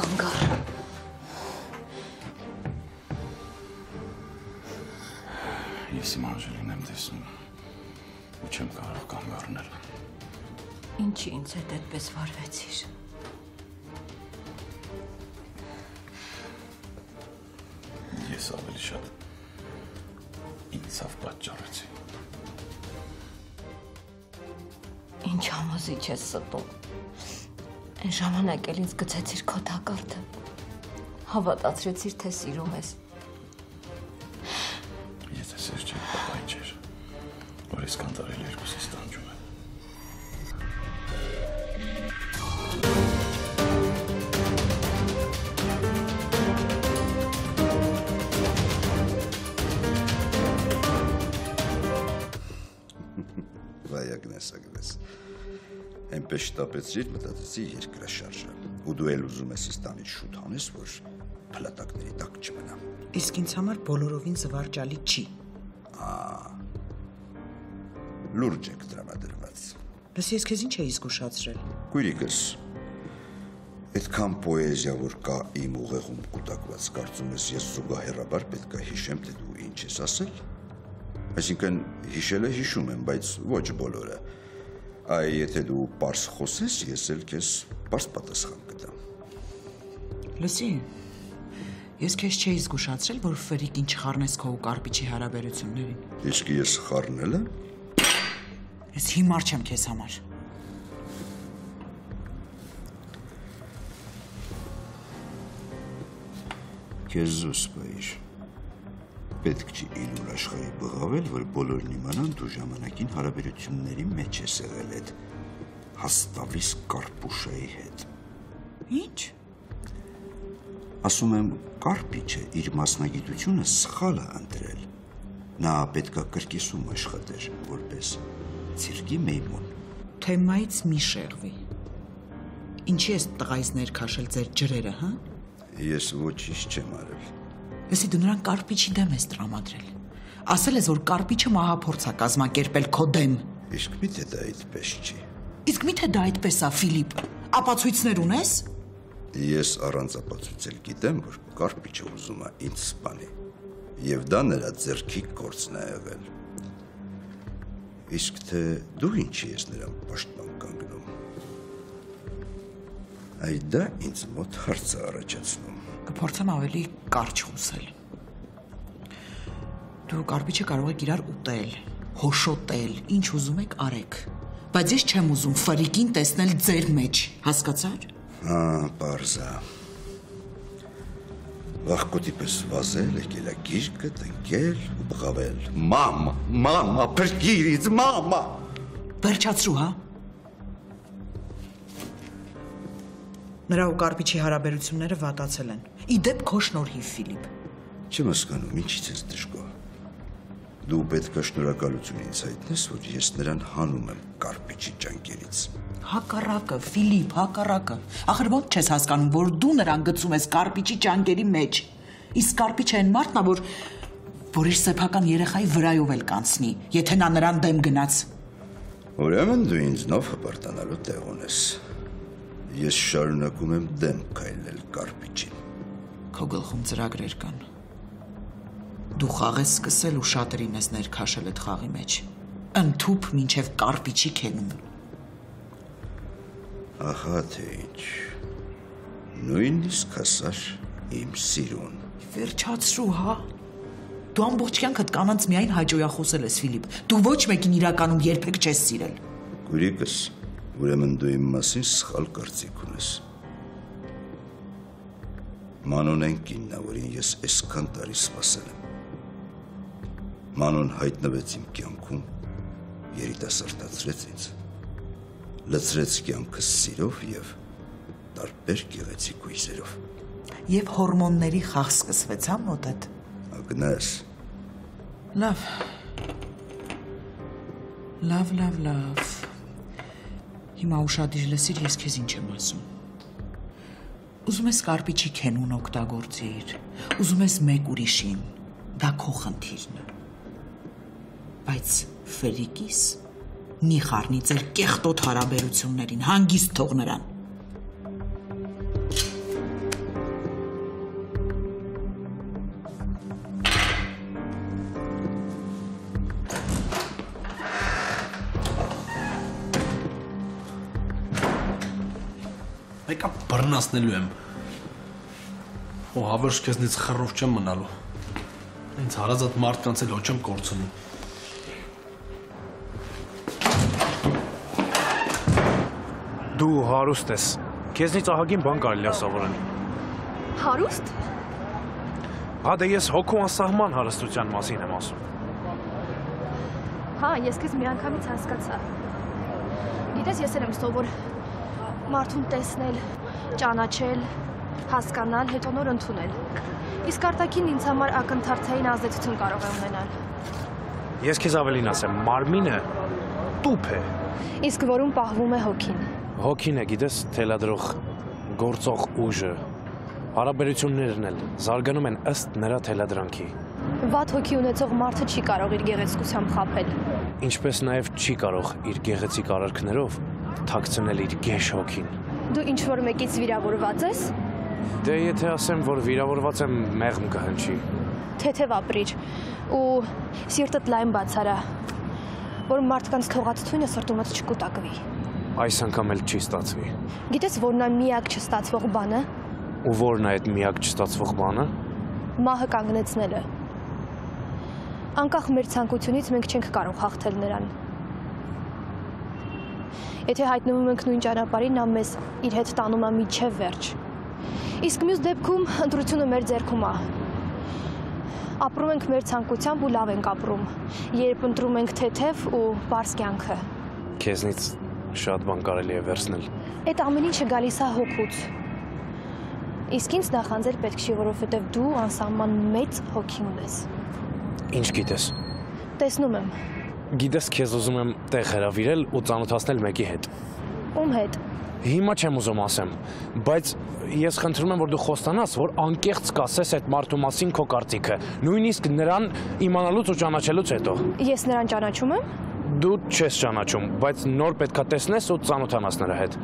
կանգար։ Ես իմ Անժելին եմ տեսնում ու չեմ կարող կանգ առնել։ Ինչի ինձ հետ այդպես վարվեցիր։ Ես ավելի շատ ինձավ պատճառեցի։ Ինչ համոզիչ ես ստում։ Այն ժամանակ էլ ինձ գցեցիր քո թակարդը։ Հավատացրեցիր, թե սիրում ես։ Եթե սեր չէր, ապա ինչ էր, որ ես կանտարել երկուսիս տանջում եմ։ Agnes. Այնպես շտապեցրիր, մտածեցի երկրաշարժը։ Ու դու էլ ուզում ես իստանից շուտ հանես, որ փլատակների տակ չմնա։ Իսկ ինձ համար բոլորովին զվարճալի չի։ Լուրջ եք տրամադրված։ Լսի, ես քեզ ինչ էի զգուշացրել։ Քույրիկս, այդքան պոեզիա, որ կա իմ ուղեղում կուտակված, կարծում ես ես զուգահեռաբար պետք է հիշեմ, թե դու ինչ ես ասել։ Այսինքն հիշելը հիշում եմ, բայց ոչ բոլորը։ Այ եթե դու պարզ խոսես, ես էլ քեզ պարզ պատասխան կտամ։ Լսի, ես քեզ չէի զգուշացրել, որ ֆրիկին չխառնես քո ու Կարպիչի հարաբերություններին։ Իսկ ես խառնել եմ։ Ես հիմար չեմ քեզ համար։ Քեզ զուս բայր։ Պետք չի իլուր աշխարհի բղավել, որ բոլորն իմանան դու ժամանակին հարաբերությունների մեջ ես եղել այդ հաստավիս Կարպուշայի հետ։ Ինչ։ Ասում եմ, Կարպիչը իր մասնագիտությունը սխալ է ընտրել։ Նա պետք է կրկեսում աշխատեր, որպես ցիրկի մեյմուն։ Թեմայից մի շեղվի։ Ինչի ես տղայից ներքաշել ձեր ջրերը, հա։ Ես ոչինչ չեմ արել։ Լսի, դու նրան Կարպիչի դեմ ես տրամադրել։ Ասել ես, որ Կարպիչը մահափորձ է կազմակերպել քո դեմ։ Իսկ միթե դա այդպես չի։ Իսկ միթե դա այդպես է, Ֆիլիպ։ Ապացույցներ ունես։ Ես առանց ապացույցել գիտեմ, որ Կարպիչը ուզում է ինձ սպանի։ Եվ դա նրա ձեռքի գործն է եղել։ Իսկ թե դու ինչի ես նրան պաշտպան կանգնում։ Այ դա ինձ մոտ հարց է առաջացնում։ Կփորձեմ ավելի կարճ խոսել։ Դու Կարպիչը կարող եք իրար ուտել, հոշոտել, ինչ ուզում եք արեք, բայց ես չեմ ուզում ֆրիկին տեսնել ձեր մեջ, հասկացար։ Պարզ է։ Վախկոտի պես վազել, եկել է գիրկը, տնկել ու բղավել։ Մամա, փրկիր ինձ, մամա։ Վերջացրու, հա։ Նրա ու Կարպիչի հարաբերությունները վատացել են։ Իդեպ քո շնորհիվ, Ֆիլիպ։ Չեմ հասկանում, ինչից ես դժգոհ։ Դու պետք է շնորհակալություն ինձ հայտնես, որ ես նրան հանում եմ Կարպիչի ջանքերից։ Հակառակը, Ֆիլիպ, հակառակը։ Ախր ո՞նց չես հասկանում, որ դու նրան գցում ես Կարպիչի ջանքերի մեջ։ Իսկ Կարպիչը այն մարդն է, որ իր սեփական երեխայի վրայով էլ կանցնի, եթե նա նրան դեմ գնաց։ Ուրեմն դու ինձ նով հպարտանալու տեղ ունես։ Ես շարունակում եմ դեմ քայլել Կարպիչին։ Քո գլխում ծրագրեր կան։ Դու խաղ ես սկսել ու շատերին ես ներքաշել այդ խաղի մեջ։ Ընդհուպ մինչև Կարպիչի քենում։ Ահա թե ինչ։ Նույնիսկ հասար իմ սիրուն։ Վերջացրու, հա։ Դու ամբողջ կյանքդ կանանց միայն հաջողախոսել ես, Ֆիլիպ։ Դու ոչ մեկին իրականում երբեք չես սիրել։ Քույրիկս, ուրեմն դու իմ մասին սխալ կարծիք ունես։ Մանոն այն կինն է, որին ես այսքան տարի սպասել եմ։ Մանոն հայտնվեց իմ կյանքում, երիտասարդացրեց ինձ, լցրեց կյանքս սիրով և տարբեր գեղեցիկ հույսերով։ Եվ հորմոնների խաղ սկսվեց, հա մոտդ։ Ագնես։ Լավ։ Հիմա ուշադիր լսիր, ես քեզ ինչ եմ ասում։ Ուզում ես Կարպիչի քենուն օգտագործիր, ուզում ես մեկ ուրիշին, դա քո խնդիրն է։ Բայց Ֆրիկիս մի խառնի ձեր կեղտոտ հարաբերություններին, հանգիստ թող նրան։ Մեկը բռնացնելու եմ։ Ու հավերժ քեզնից խռով չեմ մնալու։ Ինձ հարազատ մարդկանց էլ ոչ եմ կորցնում։ Դու հարուստ ես։ Քեզնից ահագին բան կարելի է սովորել։ Հարուստ։ Հա դե ես հոգու անսահման հարստության մասին եմ ասում։ Հա, ես քեզ միանգամից հասկացա։ Գիտես, ես եմ սովոր մարդուն տեսնել, ճանաչել, հասկանալ, հետո նոր ընդունել։ Իսկ արտաքին ինձ համար ակնթարթային ազդեցություն կարող է ունենալ։ Ես քեզ ավելին ասեմ, մարմինը տուփ է։ Իսկ որում պահվում է հոգին։ Հոգին է, գիտես, թելադրող գործող ուժը։ Հարաբերություններն էլ զարգանում են ըստ նրա թելադրանքի։ Վատ հոգի ունեցող մարդը չի կարող իր գեղեցկությամբ խաբել։ Ինչպես նաև չի կարող իր գեղեցիկ արարքներով թաքցնել իր գեշ հոգին։ Դու ինչ-որ մեկից վիրավորված ես։ Դե եթե ասեմ, որ վիրավորված եմ, մեղմ կհնչի։ Թեթև ապրիր ու սիրտդ լայն բացարա, որ մարդկանց թողած թույնը սրտումդ չկուտակվի։ Այս անգամ էլ չի ստացվի։ Գիտես, որն է միակ չստացվող բանը։ Ու որն է այդ միակ չստացվող բանը։ Մահը կանգնեցնելը։ Անկախ մեր ցանկությունից մենք չենք կարող հաղթել նրան։ Եթե հայտնվում ենք նույն ճանապարհին, նա մեզ իր հետ տանում է մինչև վերջ։ Իսկ մյուս դեպքում ընտրությունը մեր ձեռքում է։ Ապրում ենք մեր ցանկությամբ ու լավ ենք ապրում, երբ ընտրում ենք թեթև ու բարձ կյանքը։ Քեզնից շատ բան կարելի է վերցնել։ Այդ ամեն ինչը գալիս է հոգուց։ Իսկ ինձ նախանձել պետք չի, որովհետև դու անսահման մեծ հոգի ունես։ Ինչ գիտես։ Տեսնում եմ։ Գիտես, քեզ ուզում եմ տեղ հրավիրել ու ծանոթացնել մեկի հետ։ Ում հետ։ Հիմա չեմ ուզում ասեմ, բայց ես խնդրում եմ, որ դու խոստանաս, որ անկեղծ կասես այդ մարդու մասին քո կարծիքը, նույնիսկ նրան իմանալուց ու ճանաչելուց հետո։ Ես նրան ճանաչում եմ։ Դու չես ճանաչում, բայց նոր պետքա տեսնես ու ծանոթանաս նրա հետ։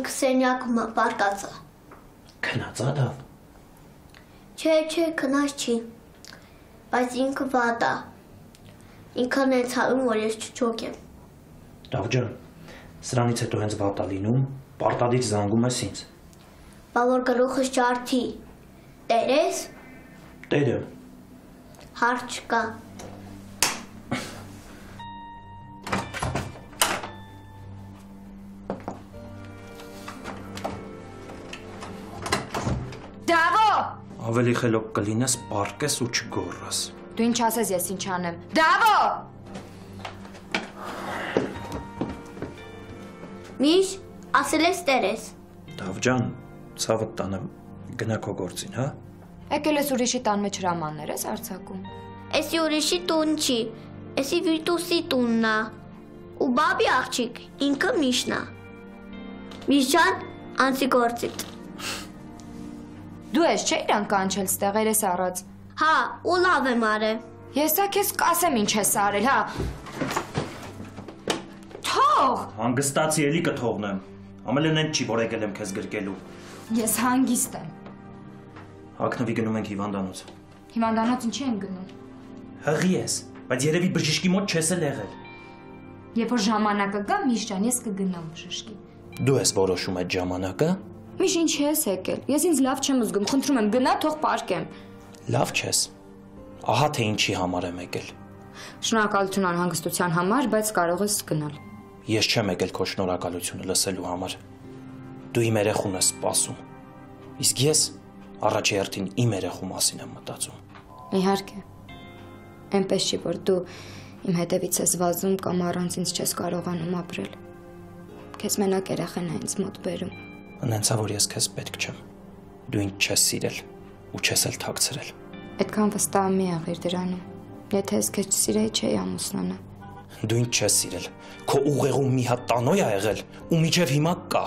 Ինքը սենյակում է, պարկած է։ Քնած է Դավ։ Չէ, քնած չի։ Բայց ինքը վատ է։ Ինքն է ցավում, որ ես չճոկեմ։ Դավ ջան, սրանից հետո հենց վատ է լինում, պարտադիր զանգում ես ինձ։ Բա որ գլուխս ջարդի։ Տերես։ Տերը։ Հարց չկա։ Դավո։ Ավելի խելոք կլինես, պարկես ու չգոռաս։ Դու ինչ ասես, ես ինչ անեմ։ Դավո։ Միշ, ասել ես տերես։ Դավ ջան, ցավդ տանեմ, գնա քո գործին, հա։ Եկել ես ուրիշի տան մեջ հրամաններ ես արձակում։ Էսի ուրիշի տուն չի, էսի Վիրտուսի տունն է։ Ու բաբի աղջիկ, ինքը Միշն է։ Միշ ջան, անցի գործիդ։ Դու ես չէ իրան կանչել ստեղ երես առած։ Հա, ու լավ եմ արել։ Ես դա քեզ կասեմ ինչ ես արել, հա։ Թող։ Հանգստացի էլի կթողնեմ։ Ամենն այն չի, որ եկել եմ քեզ գրկելու։ Ես հանգիստ եմ։ Հագնվի գնում ենք հիվանդանոց։ Հիվանդանոց ինչի են գնում։ Հղի ես, բայց երևի բժիշկի մոտ չես էլ եղել։ Երբ որ ժամանակը գա, Միշ ջան, ես կգնամ բժշկի։ Դու ես որոշում այդ ժամանակը։ Միշ ինչի ես եկել։ Ես ինձ լավ չեմ զգում, խնդրում եմ գնա, թող պարկեմ։ Լավ չես։ Ահա թե ինչի համար եմ եկել։ Շնորհակալություն անհանգստության համար, բայց կարող ես գնալ։ Ես չեմ եկել քո շնորհակալությունը լսելու համար։ Դու իմ երեխուն ես սպասում։ Իսկ ես առաջի հերթին իմ երեխու մասին եմ մտածում։ Իհարկե։ Այնպես չի, որ դու իմ հետևից ես վազում կամ առանց ինձ չես կարողանում ապրել։ Քեզ մենակ երեխան է ինձ մոտ բերում։ Անենցա, որ ես քեզ պետք չեմ։ Դու ինձ չես սիրել ու չես էլ թաքցրել։ Այդքան վստահ մի եղիր դրանում։ Եթե ես քեզ չսիրեի, չէի ամուսնանա։ Դու ինձ չես սիրել։ Քո ուղեղում մի հատ տանոյ ա եղել ու միջև հիմա կա։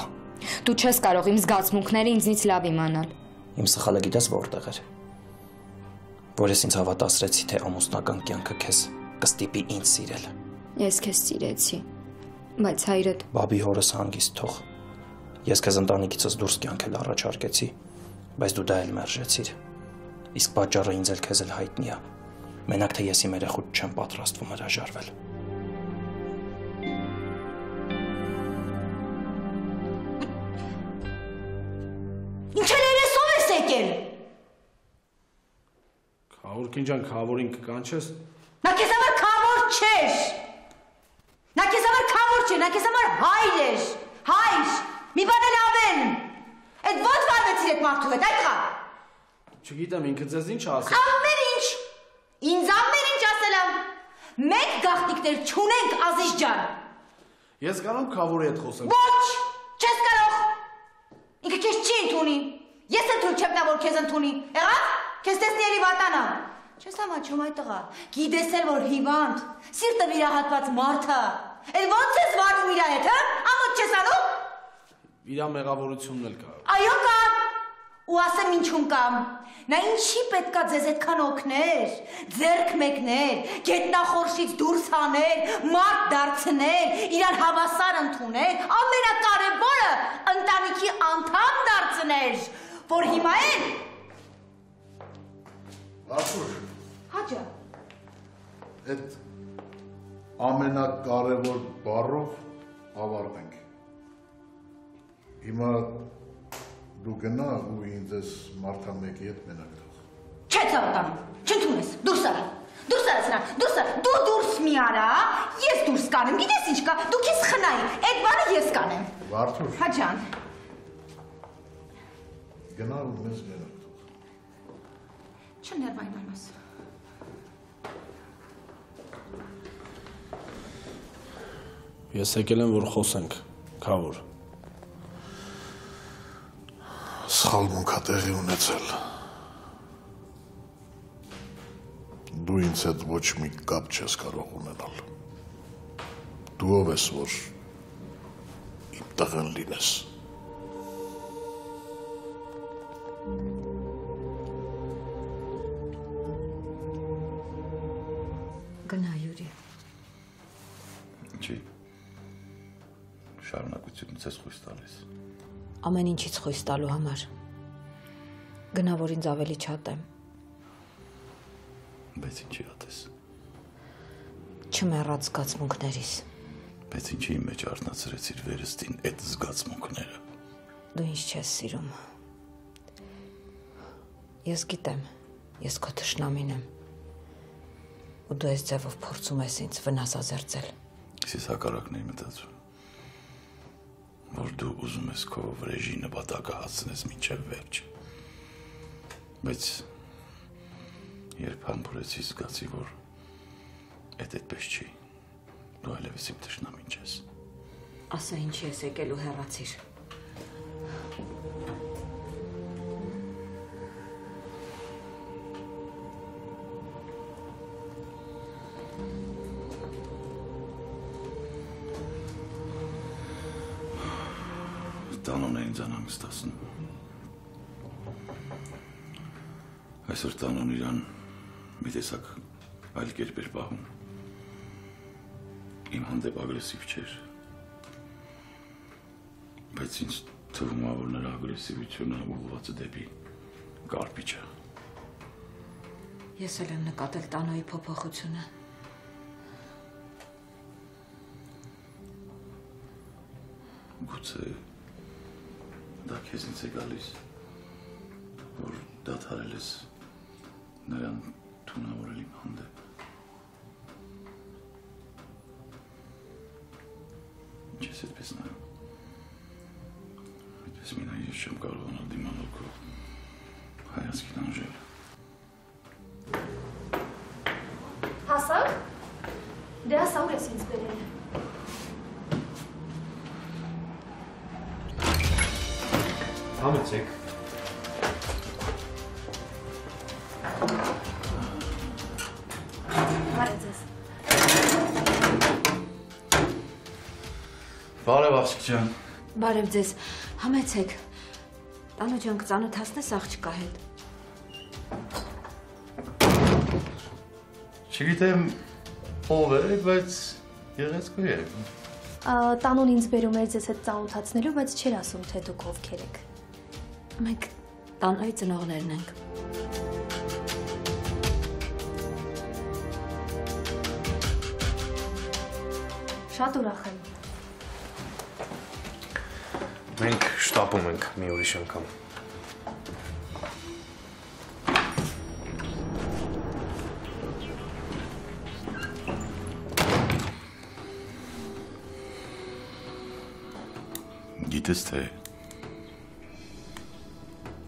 Դու չես կարող իմ զգացմունքները ինձնից լավ իմանալ։ Իմ սխալը գիտես որտեղ էր։ Որ ես ինձ հավատացրեցի, թե ամուսնական կյանքը քեզ կստիպի ինձ սիրել։ Ես քեզ սիրեցի, բայց հայրդ Բաբի հորս հանգիստ թող։ Ես քեզ ընտանիքիցս դուրս կյանքել առաջարկեցի, բայց դու դա էլ մերժեցիր։ Իսկ պատճառը ինձ էլ քեզ էլ հայտնի է։ Մենակ թե ես իմ երեխուց չեմ պատրաստվում հրաժարվել։ եկել։ Քավոր քինջան, քավորին կկանչես։ Նա քեզ համար քավոր չէր։ Նա քեզ համար քավոր չէ, նա քեզ համար հայր էր։ Հայր, մի բան էլ ավել։ Այդ ո՞նց վարվեցիր այդ մարդու հետ, այդ տղա։ Չգիտեմ, ինքը ձեզ ինչ ասել։ Ամեն ինչ։ Ինձ ամեն ինչ ասել եմ։ Մենք գաղտնիքներ չունենք, Ազիզ ջան։ Ես կարող քավորի հետ խոսեմ։ Ոչ, չես կարող։ Ինքը քեզ չի ընդունի։ Ես էլ թույլ չեմ տա, որ քեզ ընդունի։ Եղավ։ Քեզ տեսնի էլի վատանա։ Չես ամաչում այդ տղա։ Գիտես էլ որ հիվանդ, սիրտը վիրահատված մարդ է։ Էլ ո՞նց ես վարվում իր հետ, հա? Ամոթ չես անում։ Իր մեղավորությունն էլ կա։ Այո կա։ Ու ասեմ ինչում կամ։ Նա ինչի պետքա ձեզ այդքան օգներ, ձեռք մեկներ, գետնախորշից դուրս հաներ, մարդ դարձներ, իրար հավասար ընդուներ, ամենակարևորը ընտանիքի անդամ դարձներ, որ հիմա էլ Արթուր, հաջա, այդ ամենակարևոր բառով ավարտենք։ Հիմա դու գնա ու ինձ ես մարդամեկի հետ մենակ թող։ Չէ ցավտանում, չընդունես, դուրս արա, դուրս արա սրան, դուրս արա, դու դուրս մի արա, ես դուրս կանեմ, գիտես ինչ կա, դու քեզ խնայի, այդ բանը ես կանեմ։ Արթուր, Հաջան, գնա ու մեզ մենակ թող։ չներվայնանաս։ Ես եկել եմ, որ խոսենք, քավոր։ Սխալ մունք տեղի ունեցել։ Դու ինձ հետ ոչ մի կապ չես կարող ունենալ։ Դու ով ես, որ իմ տղեն լինես։ Գնա Յուրի։ Ինչի։ Շարունակությունից ես խույս տալիս։ Ամեն ինչից խույս տալու համար։ Գնա որ ինձ ավելի չատեմ։ Բայց ինչի ատես։ Չմեռած զգացմունքներիս։ Բայց ինչի իմ մեջ արտնացրեցիր վերստին այդ զգացմունքները։ Դու ինչ չես սիրում։ Ես գիտեմ, ես քո թշնամին եմ։ Ու դու այս ձևով փորձում ես ինձ վնասազերծել։ Ես հակառակն էի մտածում, որ դու ուզում ես քո վրեժի նպատակը հասցնես մինչև վերջ։ Բայց երբ համբուրեցի զգացի, որ այդպես չի, դու այլևս իմ թշնամին չես։ Ասա ինչի ես եկել ու հեռացիր։ Տանոն է ինձ անհանգստացնում։ Այսօր տանոն իրան մի տեսակ այլ կերպ էր պահում։ Իմ հանդեպ ագրեսիվ չէր։ Բայց ինձ թվում է, որ նրա ագրեսիվությունը ուղղված է դեպի կարպիչը։ Ես էլ եմ նկատել տանոյի փոփոխությունը։ Գուցե դա քեզնից է գալիս, որ դադարել ես նրան թունավորել իմ հանդեպ։ Ինչ ես այդպես նայում։ Այդպես մի նայ ես չեմ կարողանալ դիմանալ քո հայացքին անժել։ Հասանք։ Դե ասա ուր ես ինձ բերել։ Համեցեք։ Բարև ձեզ։ Բարև աղջիկ ջան։ Բարև ձեզ, համեցեք։ Տանո ջան կծանոթացնես աղջկա հետ։ Չգիտեմ ով է, բայց եղեցկու է։ Տանոն ինձ բերում էր ձեզ հետ ծանոթացնելու, բայց չէր ասում, թե դուք ովքեր եք։ Մենք տանոյի ծնողներն ենք։ Շատ ուրախ եմ։ Մենք շտապում ենք մի ուրիշ անգամ։ Գիտես թե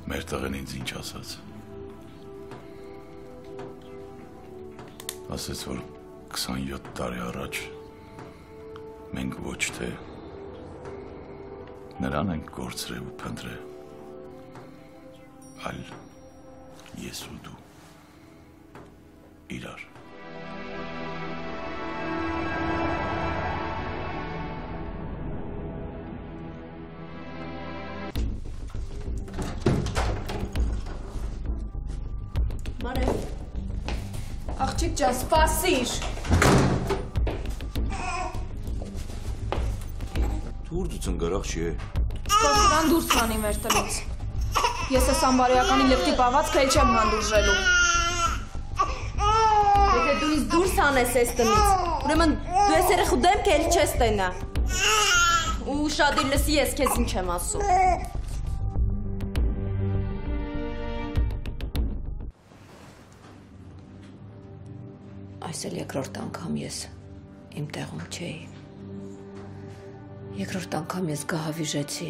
մեր տղեն ինձ ինչ ասաց։ Ասաց, որ 27 տարի առաջ մենք ոչ թե նրան ենք կորցրել ու փնտրել, այլ ես ու դու իրար։ Աղջիկ ջան, սպասիր։ Թուր դու ծնգարախ չի է։ Կորցրան դուրս քանի մեր տնից։ Ես ես ամբարյականի լեպտի պահվածքը էլ չեմ հանդուրժելու։ Եթե դու ինձ դուրս անես ես տնից, ուրեմն դու ես երեխու դեմքը էլ չես տենա։ Ու շադիր լսի ես քեզ ինչ եմ ասում։ Այս էլ երկրորդ անգամ ես իմ տեղում չէի։ Երկրորդ անգամ ես գահավիժեցի։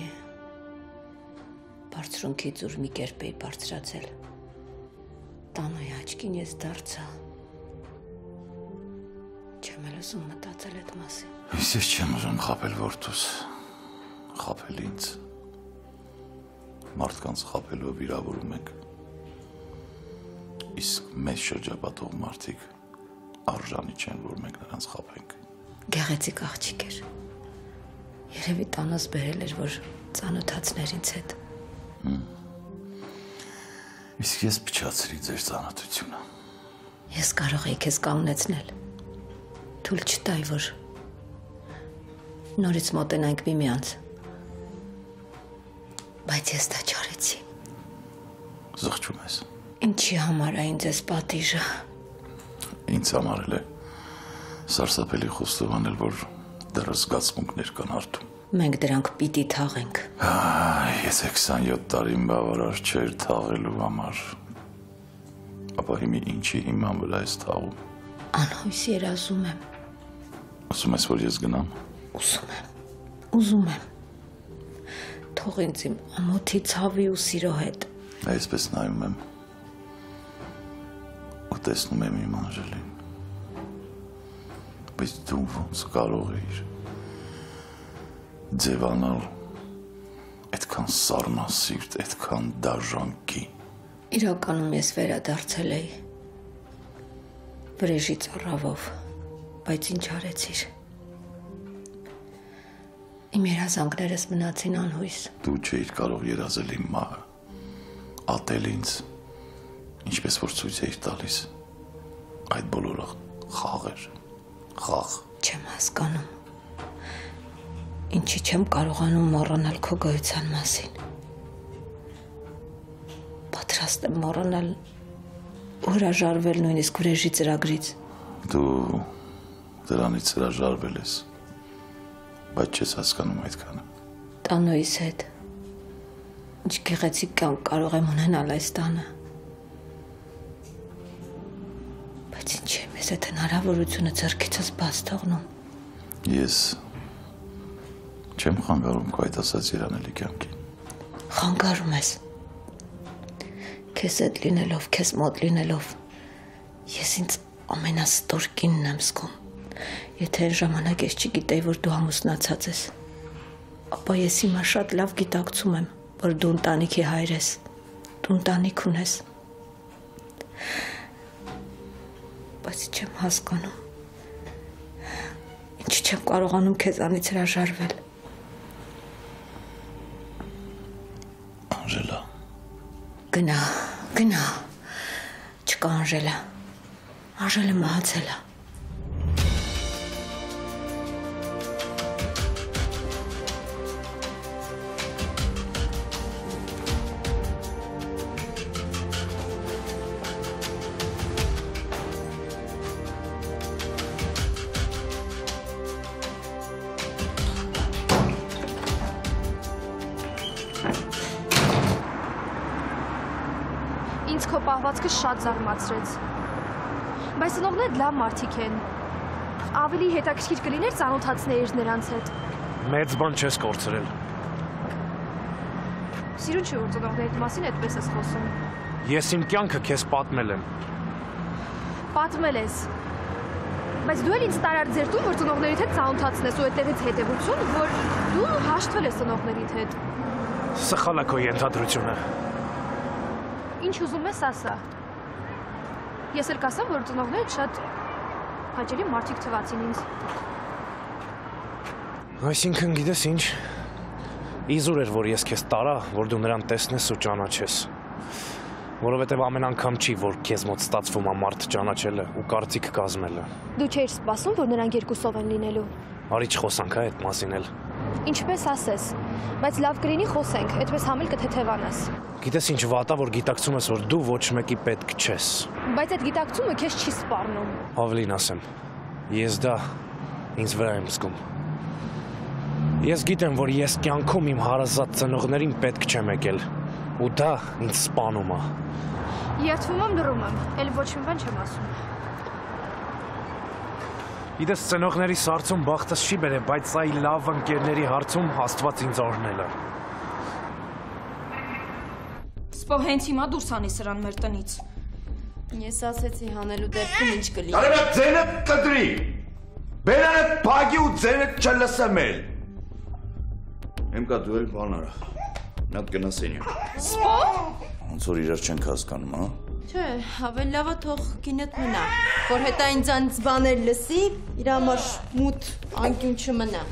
Բարձրունքից ուր մի կերպ էի բարձրացել։ Տանոյի աչքին ես դարձա։ Չեմ էլ ուզում մտածել այդ մասին։ Ես չեմ ուզում խաբել որդուս, խաբել ինձ։ Մարդկանց խաբելով վիրավորում ենք։ Իսկ մեզ շրջապատող մարդիկ արժանի չեն, որ մենք նրանց խաբենք։ Գեղեցիկ աղջիկ էր։ Երևի տանս բերել էր, որ ծանոթացներ ինձ հետ։ Իսկ ես փչացրի ձեր ծանոթությունը։ Ես կարող էի քեզ կանգնեցնել։ Թույլ չտայի, որ նորից մոտենանք միմյանց։ Բայց ես դա չարեցի։ Զղջում ես։ Ինչի համար է ինձ այս պատիժը։ Ինձ համար էլ է սարսափելի խոստովանել, որ դեռ զգացմունքներ կան արդում։ Մենք դրանք պիտի թաղենք։ Ես 27 տարին բավարար չէր թաղելու համար։ Ապա հիմի ինչի հիման վրա ես թաղում։ Անհույս երազում եմ։ Ասում ես, որ ես գնամ։ Ուզում եմ։ Թող ինձ իմ ամոթի ցավի ու սիրո հետ։ Այսպես նայում եմ ու տեսնում եմ իմ Անժելին։ Բայց դու ոնց կարող էիր ձևանալ այդքան սառնասիրտ, այդքան դաժան կին։ Իրականում ես վերադարձել էի վրեժի ծառավով, բայց ինչ արեցիր։ Իմ երազանքներս մնացին անհույս։ Դու չէիր կարող երազել իմ մահը, ատել ինձ, ինչպես որ ցույց էիր տալիս։ Այդ բոլորը խաղ էր, խաղ։ Չեմ հասկանում։ Ինչի չեմ կարողանում մոռանալ քո գոյության մասին։ Պատրաստ եմ մոռանալ ու հրաժարվել նույնիսկ վրեժի ծրագրից։ Դու դրանից հրաժարվել ես, բայց չես հասկանում այդքանը։ Տանոյիս հետ ինչ գեղեցիկ կյանք կարող եմ ունենալ այս տանը։ Բայց ինչ եմ ես այդ հնարավորությունը ձեռքիցս բաց թողնում։ Ես չեմ խանգարում քո այդ ասած երանելի կյանքին։ Խանգարում ես։ Քեզ հետ լինելով, քեզ մոտ լինելով, ես ինձ ամենաստոր կինն եմ զգում։ Եթե այն ժամանակ ես չգիտեի, որ դու ամուսնացած ես, ապա ես հիմա շատ լավ գիտակցում եմ, որ դու ընտանիքի հայր ես, դու ընտանիք ունես։ Բայց չեմ հասկանում, ինչի չեմ կարողանում քեզանից հրաժարվել։ Անժելա։ Գնա, չկա Անժելա, Անժելը մահացել է։ Ինձ քո պահվածքը շատ զարմացրեց։ Բայց ծնողները լավ մարդիկ են։ Ավելի հետաքրքիր կլիներ ծանոթացնել նրանց հետ։ Մեծ բան չես կորցրել։ Սիրուն չի, որ ծնողներիդ մասին այդպես ես խոսում։ Ես իմ կյանքը քեզ պատմել եմ։ Պատմել ես։ Բայց դու էլ ինձ տարար ձերտում, որ ծնողներիդ հետ ծանոթացնես ու այդտեղից հետևություն, որ դու հաշտվել ես ծնողներիդ հետ։ Սխալ է քո ենթադրությունը։ Ինչ ուզում ես ասա։ Ես էլ կասեմ, որ ծնողներիդ շատ հաճելի մարդիկ թվացին ինձ։ Այսինքն գիտես ինչ, իզուր էր, որ ես քեզ տարա, որ դու նրան տեսնես ու ճանաչես։ Որովհետև ամեն անգամ չի, որ քեզ մոտ ստացվում է մարդ ճանաչելը ու կարծիք կազմելը։ Դու չէիր սպասում, որ նրանք երկուսով են լինելու։ Արի չխոսանք այդ մասին էլ։ Ինչպես ասես, բայց լավ կլինի խոսենք, այդպես համել կթեթևանաս։ Գիտես ինչ վատ է, որ գիտակցում ես, որ դու ոչ մեկի պետք չես։ Բայց այդ գիտակցումը քեզ չի սպառնում։ Ավելին ասեմ, ես դա ինձ վրա եմ զգում։ Ես գիտեմ, որ ես կյանքում իմ հարազատ ծնողներին պետք չեմ եկել, ու դա ինձ սպանում է։ Երդվում եմ, լռում եմ, էլ ոչ մի բան չեմ ասում։ Գիտես, ծնողների հարցում բախտս չի բերել, բայց այ լավ ընկերների հարցում Աստված ինձ օրհնել է։ Սպո հենց հիմա դուրս անի սրան մեր տնից։ Ես ասեցի հանելու դեպքում ինչ կլինի։ Արևա ձենը կդրի։ Բերանը փագի ու ձենը չլսեմ էլ։ Եմ կա դու էլ բան արա։ Նա գնա սենյակ։ Սպո։ Ոնց որ իրար չենք հասկանում, հա։ Չէ, ավելի լավը թող գինետ մնա, որ հետա ինձանից բաներ լսի, իր համար մութ անկյուն չմնա։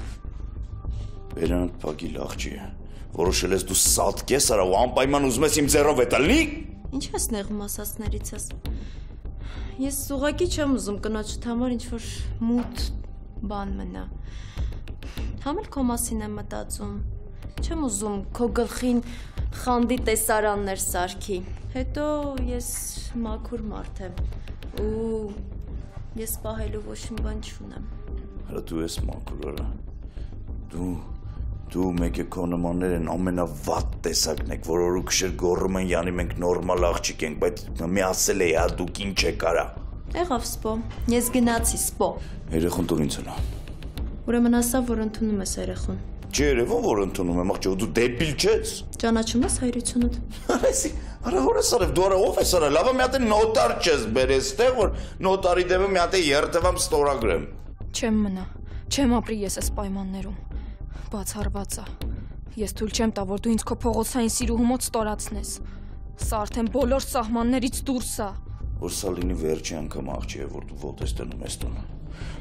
Բերանդ փագի լախջի է։ Որոշել ես դու սատկես արա ու անպայման ուզում ես իմ ձեռով է տալնի։ Ինչ ես նեղում ասածներիցս։ Ես ուղղակի չեմ ուզում կնոջդ համար ինչ-որ մութ բան մնա։ Համել քո մասին եմ մտածում։ Չեմ ուզում քո գլխին խանդի տեսարաններ սարքի։ Հետո ես մաքուր մարդ եմ ու ես պահելու ոչ մի բան չունեմ։ Հələ դու ես մաքուր արա։ Դու մեկ է քո նմաններ են ամենավատ տեսակն եք, որ օրու քշեր գոռում են յանի մենք նորմալ աղջիկ ենք, բայց մի ասել է հա դուք ինչ եք արա։ Եղավ սպո, ես գնացի սպո։ Երեխուն տուր ինձ հնա։ Ուրեմն ասա, որ ընդունում ես երեխուն։ Չի երևում, որ ընդունում եմ, աղջիկ, դու դեպիլ չես։ Ճանաչում ես հայրությունդ։ Այսի, արա հորս արև, դու արա ով ես արա, լավը մի հատ է նոտար չես բերես տեղ, որ նոտարի դեպը մի հատ է երթևամ ստորագրեմ։ Չեմ մնա, չեմ ապրի ես այս պայմաններում, բացառված է, ես թույլ չեմ տա, որ դու ինձ քո փողոցային սիրուհու մոտ ստորացնես, սա արդեն բոլոր սահմաններից դուրս է։ Որ սա լինի վերջի անգամ աղջի է, որ դու ոտես տնում ես տունը։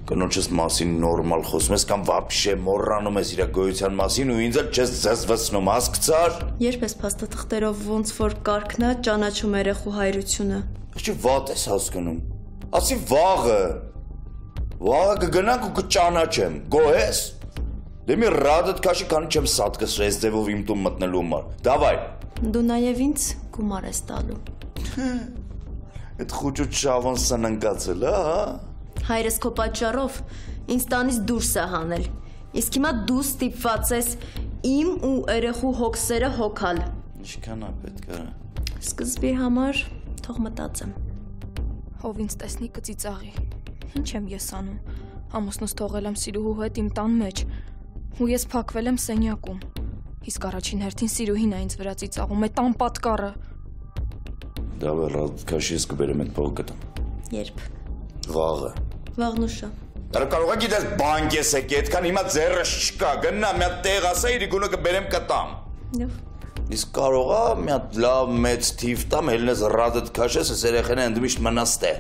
Կնոջս մասին նորմալ խոսում ես կամ վաբշե մոռանում ես իր գոյության մասին ու ինձ էլ չես զզվացնում, հասկացար։ Երբ ես փաստաթղթերով ոնց որ կարգնա ճանաչում երեխու հայրությունը։ Չի վատ ես հասկանում։ Ասի վաղը կգնանք ու կճանաչեմ, գոհես։ Դե մի ռադդ քաշի քանի չեմ սատկսրել այս ձևով իմ տուն մտնելու համար։ Դավայ։ Դու նաև ինձ գումար ես տալու։ Այդ խուճու շավոն սննկացել, հա։ Հայրս քո պատճառով ինձ տանից դուրս է հանել։ Իսկ հիմա դու ստիպված ես իմ ու երեխու հոգսերը հոգալ։ Ինչքան է պետք է։ Սկզբի համար թող մտածեմ։ Ով ինձ տեսնի կծիծաղի։ Ինչ եմ ես անում։ Ամուսնուս թողել եմ սիրուհու հետ իմ տան մեջ։ Ու ես փակվել եմ սենյակում։ Իսկ առաջին հերթին սիրուհին է ինձ վրա ծիծաղում, այդ անպատկառը։ Դա վեր քաշես կբերեմ այդ փողը գտամ։ Երբ։ Վաղը։ Վաղնուշը։ Դեռ կարող է գիտես բանկ ես եկի, այդքան հիմա ձեռս չկա, գնա մի հատ տեղ ասա, իր գունը կբերեմ կտամ։ Իսկ կարող է մի հատ լավ մեծ թիվ տամ, հելնես ռադդ քաշես, այս երեխան ընդմիշտ մնաս տեղ։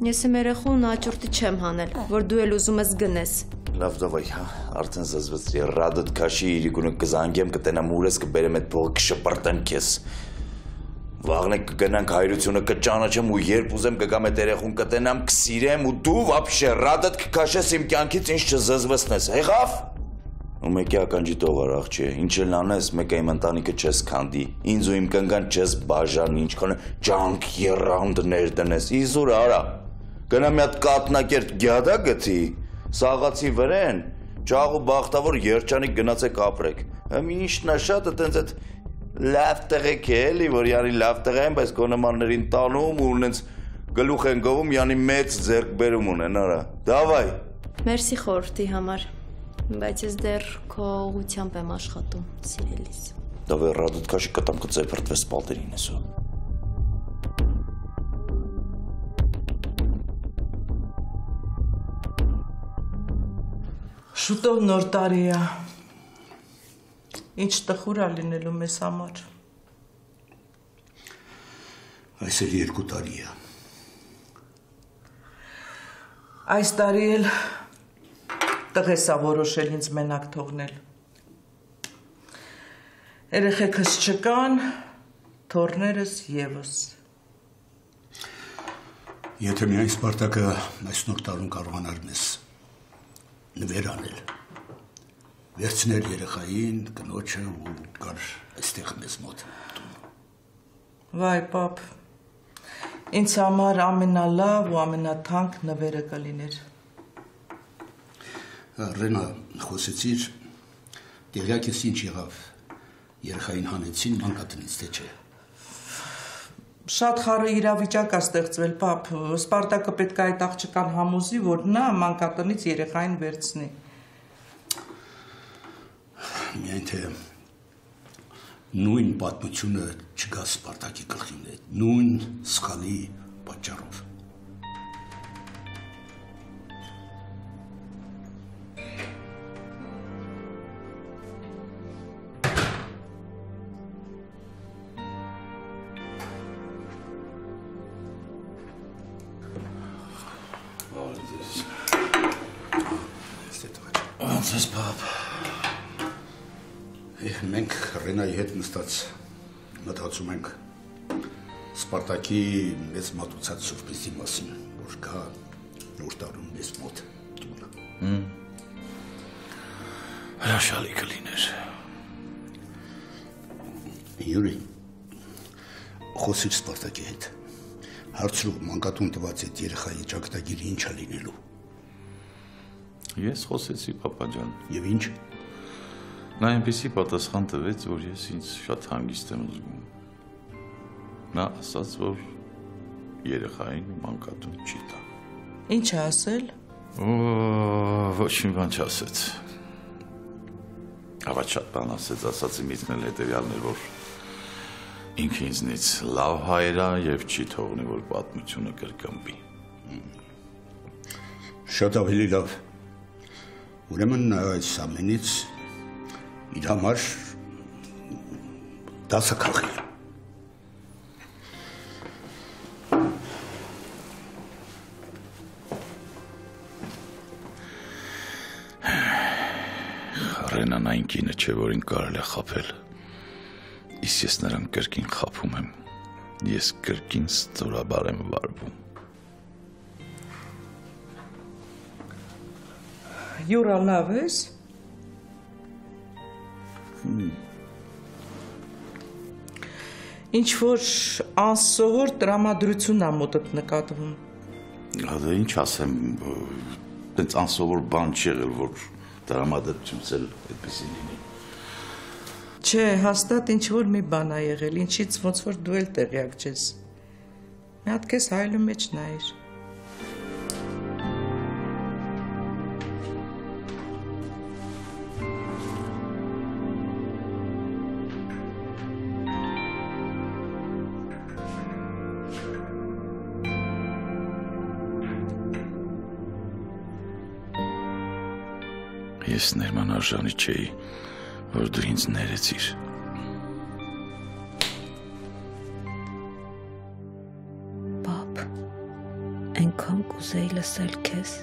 Ես իմ երեխուն աճուրտի չեմ հանել, որ դու էլ ուզում ես գնես։ Լավ, դավայ, հա, արդեն զզվեցրի, ռադդ քաշի, իր գունը կզանգեմ, կտենամ ուրես կբերեմ այդ փողը կշպրտեմ քեզ։ Վաղն է կգնանք հայրությունը կճանաչեմ ու երբ ուզեմ կգամ այդ երեխուն կտենամ, կսիրեմ ու դու վաբշե ռադդ կքաշես իմ կյանքից ինձ չզզվեցնես, եղավ։ Ու մեկի ականջի տողար աղջի, ինչ էլ անես, մեկը իմ ընտանիքը չես քանդի, ինձ ու իմ կնգան չես բաժանի, ինչքան ջանք երանդներ տնես, իզուր արա, գնա մի հատ կատնակերտ գյադա գցի, սաղացի վրեն, ջաղ ու բախտավոր երջանիկ գնացեք ապրեք, ինչն է շատը տենց այդ լավ տղեկ է էլի, որ յանի լավ տղա են, բայց կոնոմաններին տանում ու ունենց գլուխ են գովում, յանի մեծ ձերք բերում ունեն, արա, դավայ։ Մերսի խորհրդի համար, բայց ես դեռ քո ուղղությամբ եմ աշխատում, սիրելիս։ Давай радует каши, там кцай портвес палтерин несу. Շուտով նոր տարի է։ Ինչ տխուր է լինելու մեզ համար։ Այս էլ 2 տարի է։ Այս տարի էլ տղես է որոշել ինձ մենակ թողնել։ Երեխեքս չկան, թոռներս եւս։ Եթե միայն Սպարտակը այս նոր տարում կարողանար մեզ նվեր անել, վերցնել երեխային, կնոջը ու գար այստեղ մեզ մոտ։ Վայ, պապ, ինձ համար ամենալավ ու ամենաթանկ նվերը կլիներ։ Ռենա, խոսեցիր, տեղյակ ես ինչ եղավ, երեխային հանեցին մանկատնից, թե չէ։ Շատ խառը իրավիճակ է ստեղծվել, պապ, Սպարտակը պետք է այդ աղջկան համոզի, որ նա մանկատնից երեխային վերցնի։ Միայն թե նույն պատմությունը չգա Սպարտակի գլխին, նույն սխալի պատճառով։ Ոնց պապ։ Մենք Ռենայի հետ նստած մտածում ենք Սպարտակի մեծ մատուցած սուրպրիզի մասին, որ կա նոր տարում մեզ մոտ տունը։ Հրաշալի կլիներ։ Յուրի, խոսիր Սպարտակի հետ։ Հարցրու մանկատուն տված այդ երեխայի ճակատագիրը ինչ է լինելու։ Ես խոսեցի պապաջան։ Եվ ինչ։ Նա այնպեսի պատասխան տվեց, որ ես ինձ շատ հանգիստ եմ զգում։ Նա ասաց, որ երեխային մանկատուն չի տա։ Ինչ է ասել։ Ոչ մի բան չասեց։ Հավատ շատ բան ասաց իմիցն էլ հետևյալն էր, որ ինքը ինձնից լավ հայր է և չի թողնի, որ պատմությունը կրկնվի։ Շատ ավելի լավ։ Ուրեմն այս ամենից իր համար դասը քաղի։ Ռենան այն կինը չէ, որին կարել է խապել։ Իսկ ես նրան կրկին խապում եմ։ Ես կրկին ստորաբար եմ վարվում։ Յուրա լավ ես։ Ինչ-որ անսովոր տրամադրություն է մոտդ նկատվում։ Դա ինչ ասեմ, տենց անսովոր բան չի եղել, որ տրամադրությունս էլ այդպիսի լինի։ Չէ, հաստատ ինչ-որ մի բան է եղել, ինչից ոնց որ դու էլ տեղյակ չես։ Մի հատ քեզ հայելու մեջ նայիր։ Ես ներման արժանի չէի, որ դու ինձ ներեցիր։ Պապ, այնքան կուզեի լսել քեզ,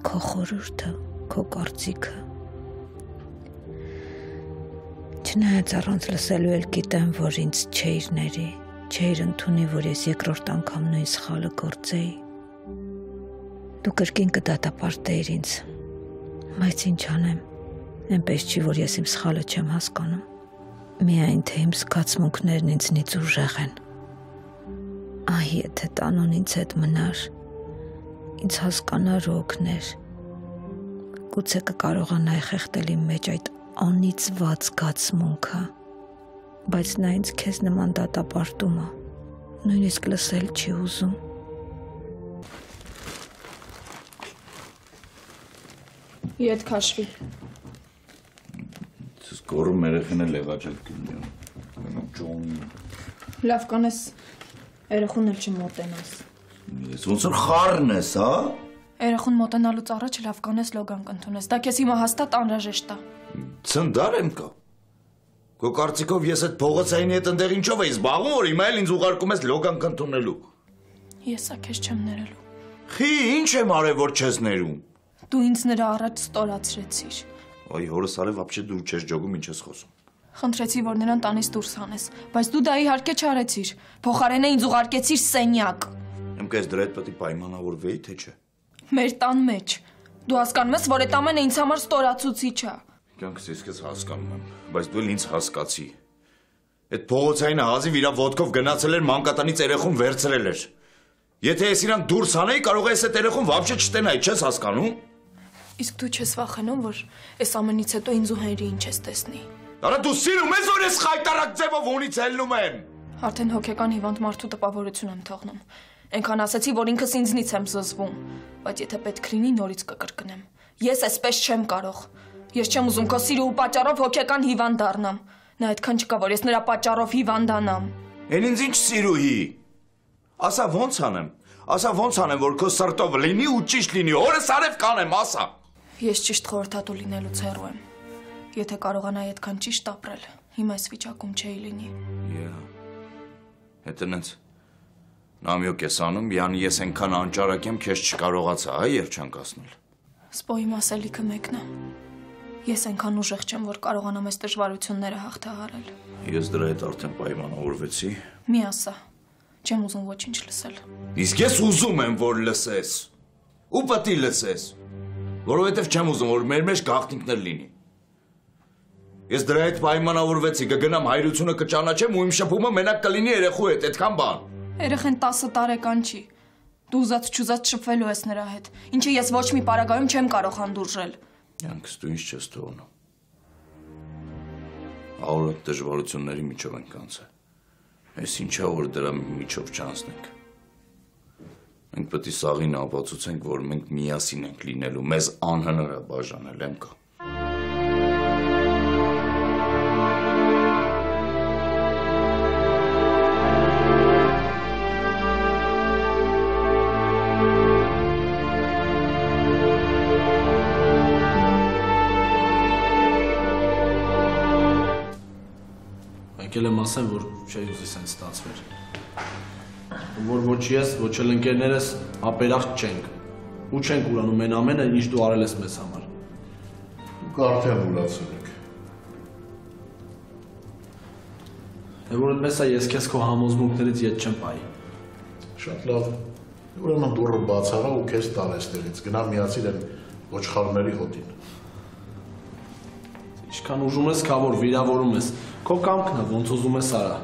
քո խորհուրդը, քո կարծիքը։ Չնայած առանց լսելու էլ գիտեմ, որ ինձ չէիր ների, չէիր ընդունի, որ ես երկրորդ անգամ նույն սխալը գործեի։ Դու կրկին կդատապարտեիր ինձ, բայց ինչ անեմ, այնպես չի, որ ես իմ սխալը չեմ հասկանում։ Միայն թե իմ զգացմունքներն ինձնից ուժեղ են։ Այ եթե տանուն ինձ հետ մնար, ինձ հասկանար ու օգներ, գուցե կկարողանայի խեղդել իմ մեջ այդ անիծված զգացմունքը, բայց նա ինձ քեզ նման դատապարտում է, նույնիսկ լսել չի ուզում։ Ետ քաշվի։ Գորում երեխին էլ եղաջել կինյուն։ Մնում ճոն։ Լավ կանես երեխուն էլ չմոտենաս։ Ես ոնց որ խառն ես, հա։ Երեխուն մոտենալուց առաջ լավ կանես լոգան կընդունես։ Դա քեզ հիմա հաստատ անհրաժեշտ է։ Ցնդար եմ կա։ Քո կարծիքով ես այդ փողոցային հետ ընդեղ ինչով էի զբաղվում, որ հիմա էլ ինձ ուղարկում ես լոգան կընդունելու։ Ես ա քեզ չեմ ներելու։ Խի, ինչ եմ արել, որ չես ներում։ Դու ինձ նրա առաջ ստորացրեցիր։ Այ հորս արել вообще դու չես ջոգում, ինչ ես խոսում։ Խնդրեցի, որ նրան տանից դուրս հանես, բայց դու դա իհարկե չարեցիր։ Փոխարենը ինձ ուղարկեցիր սենյակ։ Իմ կես դրա հետ պետք է պայմանավորվեի, թե չէ։ Մեր տան մեջ։ Դու հասկանում ես, որ այդ ամենը ինձ համար ստորացուցիչ է։ Կյանքս ես քեզ հասկանում եմ, բայց դու էլ ինձ հասկացի։ Այդ փողոցային հազիվ իր ոտքով գնացել էր մանկատանից երեխուն վերցրել էր։ Եթե ես իրան դուրս հանեի, կարող է այս այդ երեխուն вообще չտենայի, չես հասկանում։ Իսկ դու չես վախենում, որ այս ամենից հետո ինձ ու Հենրի ինչ ես տեսնի։ Արա դու սիրում ես, որ ես խայտարակ ձևով ունից ելնում եմ։ Արդեն հոգեկան հիվանդ մարդու տպավորություն եմ թողնում։ Այնքան ասացի, որ ինքս ինձնից եմ զզվում, բայց եթե պետք լինի, նորից կկրկնեմ։ Ես այսպես չեմ կարող։ Ես չեմ ուզում քո սիրո ու պատճառով հոգեկան հիվանդ դառնամ։ Նա այդքան չկա, որ ես նրա պատճառով հիվանդանամ։ Էն ինձ ինչ սիրուհի։ Ասա ոնց անեմ։ Ասա ոնց անեմ, որ քո սրտով լինի ու ճիշտ լինի։ Օրս արև կանեմ, ասա։ Ես ճիշտ խորհրդատու լինելուց հեռու եմ։ Եթե կարողանայի այդքան ճիշտ ապրել, հիմա այս վիճակում չէի լինի։ Հետնենց նամյոկ ես անում, յանի ես այնքան անճարակ եմ, քեզ չկարողացա, հա, երջանկացնել։ Սպոյի մասելիքը մեկն է։ Ես այնքան ուժեղ չեմ, որ կարողանամ այս դժվարությունները հաղթահարել։ Ես դրա հետ արդեն պայմանավորվեցի։ Մի ասա, չեմ ուզում ոչինչ լսել։ Իսկ ես ուզում եմ, որ լսես։ Ու պետք է լսես, որովհետև չեմ ուզում, որ մեր մեջ գաղտնիքներ լինի։ Ես դրա հետ պայմանավորվեցի, կգնամ հայրությունը կճանաչեմ ու իմ շփումը մենակ կլինի երեխու հետ, այդքան բան։ Երեխեն 10 տարեկան չի։ Դու ուզած չուզած շփվելու ես նրա հետ, ինչը ես ոչ մի պարագայում չեմ կարող հանդուրժել։ Յանքս դու ինչ չես թողնում։ Առօրյա դժվարությունների միջով ենք անցել։ Այս ինչա որ դրա միջով չանցնենք։ Մենք պետք է սաղին ապացուցենք, որ մենք միասին ենք լինելու, մեզ անհնար է բաժանել, եմ կա։ Եկել եմ ասեմ, որ չէի ուզի սենց ստացվեր։ Որ ոչ ես, ոչ էլ ընկերներս ապերախտ չենք։ Ու չենք ուրանում այն ամենը, ինչ դու արել ես մեզ համար։ Դուք արդեն ուրացել եք։ Որ այդպես է, ես քեզ քո համոզմունքներից ետ չեմ պայի։ Շատ լավ։ Ուրեմն դուռը բաց արա ու քեզ տան էստեղից։ Գնա միացիր են ոչխարների հոտին։ Ինչքան ուժում ես, քա որ վիրավորում ես։ Քո կամքն է, ոնց ուզում ես արա։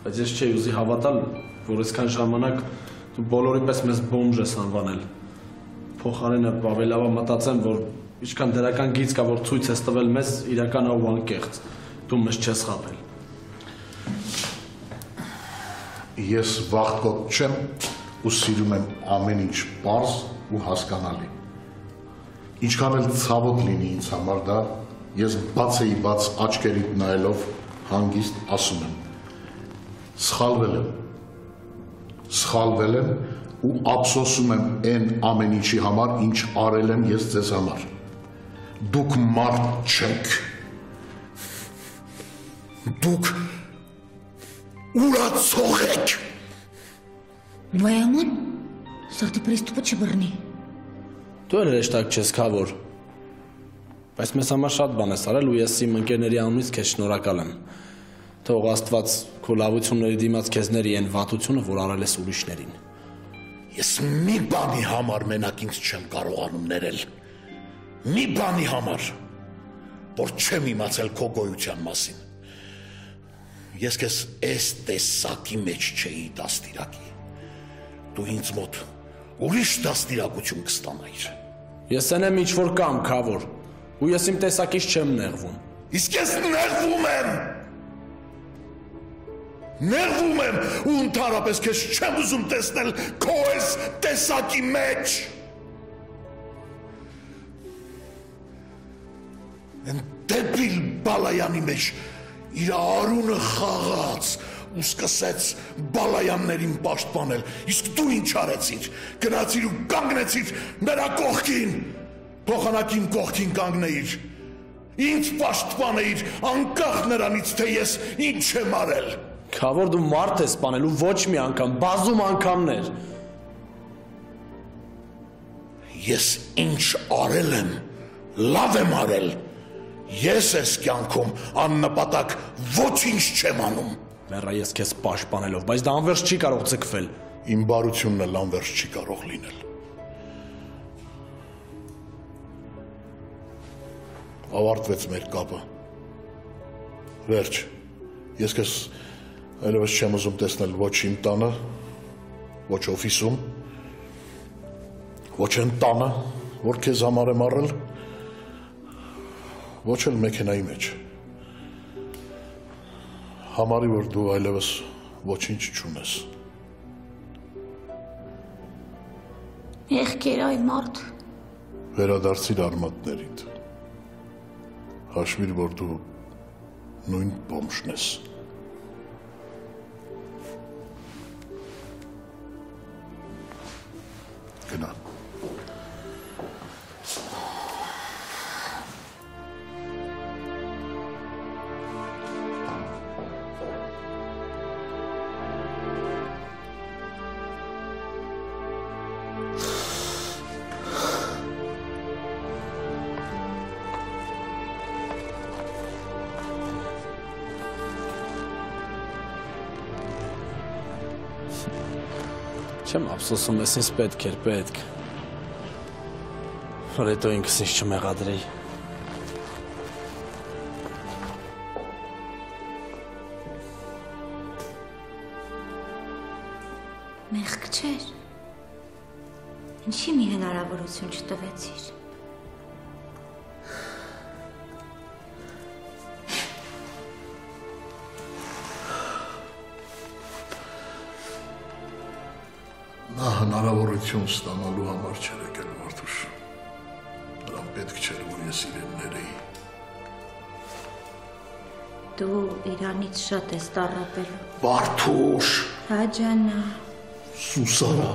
Բայց ես չէի ուզի հավատալ, որ այսքան ժամանակ դու բոլորի պես մեզ բոմժ ես անվանել։ Փոխարենը ավելավա մտածեմ, որ ինչքան դրական գիծ կա, որ ցույց ես տվել մեզ, իրական է ու անկեղծ։ Դու մեզ չես խաբել։ Ես վախկոտ չեմ ու սիրում եմ ամեն ինչ պարզ ու հասկանալի։ Ինչքան էլ ցավոտ լինի ինձ համար դա, ես բացեի բաց աչքերիդ նայելով հանգիստ ասում եմ. Սխալվել եմ ու ափսոսում եմ այն ամեն ինչի համար, ինչ արել եմ ես ձեզ համար։ Դուք մարդ չեք։ Դուք урацող եք։ Վայաման, սրտի պրիստուպը չբռնի։ Դու էլ հեշտակ չես քավոր։ Բայց մեզ համար շատ բան ես արել ու ես իմ ընկերների անունից քեզ շնորհակալ եմ։ Թող Աստված քո լավությունների դիմաց քեզ ների այն վատությունը, որ արել ես ուրիշներին։ Ես մի բանի համար մենակ ինձ չեմ կարողանում ներել։ Մի բանի համար, որ չեմ իմացել քո գոյության մասին։ Ես քեզ այս տեսակի մեջ չէի դաստիարակի։ Դու ինձ մոտ ուրիշ դաստիարակություն կստանայիր։ Ես այնեմ ինչ որ կամ քավոր, ու ես իմ տեսակից չեմ նեղվում։ Իսկ ես նեղվում եմ։ Նեղվում եմ ու ընդհանրապես քեզ չեմ ուզում տեսնել քո այս տեսակի մեջ։ Այն դեպիլ Բալայանի մեջ իր արունը խաղաց ու սկսեց Բալայաններին պաշտպանել, իսկ դու ինչ արեցիր, գնացիր ու կանգնեցիր նրա կողքին, փոխանակին կողքին կանգնեիր, ինձ պաշտպանեիր, անկախ նրանից, թե ես ինչ եմ արել։ Քավոր դու մարդ ես սպանել ու ոչ մի անգամ, բազում անգամներ։ Ես ինչ արել եմ, լավ եմ արել։ Ես ես կյանքում աննպատակ ոչինչ չեմ անում։ Մեռա ես քեզ պաշտպանելով, բայց դա անվերջ չի կարող ձգվել։ Իմ բարությունն էլ անվերջ չի կարող լինել։ Ավարտվեց մեր կապը։ Վերջ, ես քեզ այլևս չեմ ուզում տեսնել ոչ իմ տանը, ոչ օֆիսում, ոչ այն տանը, որ քեզ համար եմ առել, ոչ էլ մեքենայի մեջ։ Համարի, որ դու այլևս ոչինչ չունես։ Եղքեր այ մարդ։ Վերադարձիր արմատներիդ։ Հաշվիր, որ դու նույն բոմժն ես։ Գնա։ Չեմ ափսոսում, ես ինձ պետք էր, պետք։ Որ հետո ինքս ինձ չմեղադրեի։ Մեղք չէր։ Ինչի մի հնարավորություն չտվեցիր։ Նա հնարավորություն ստանալու համար չէր եկել Վարդուշ։ Նրան պետք չէր, որ ես իրեն ներեի։ Դու իրանից շատ ես տառապելու։ Վարդուշ։ Հա ջանա։ Սուսարա,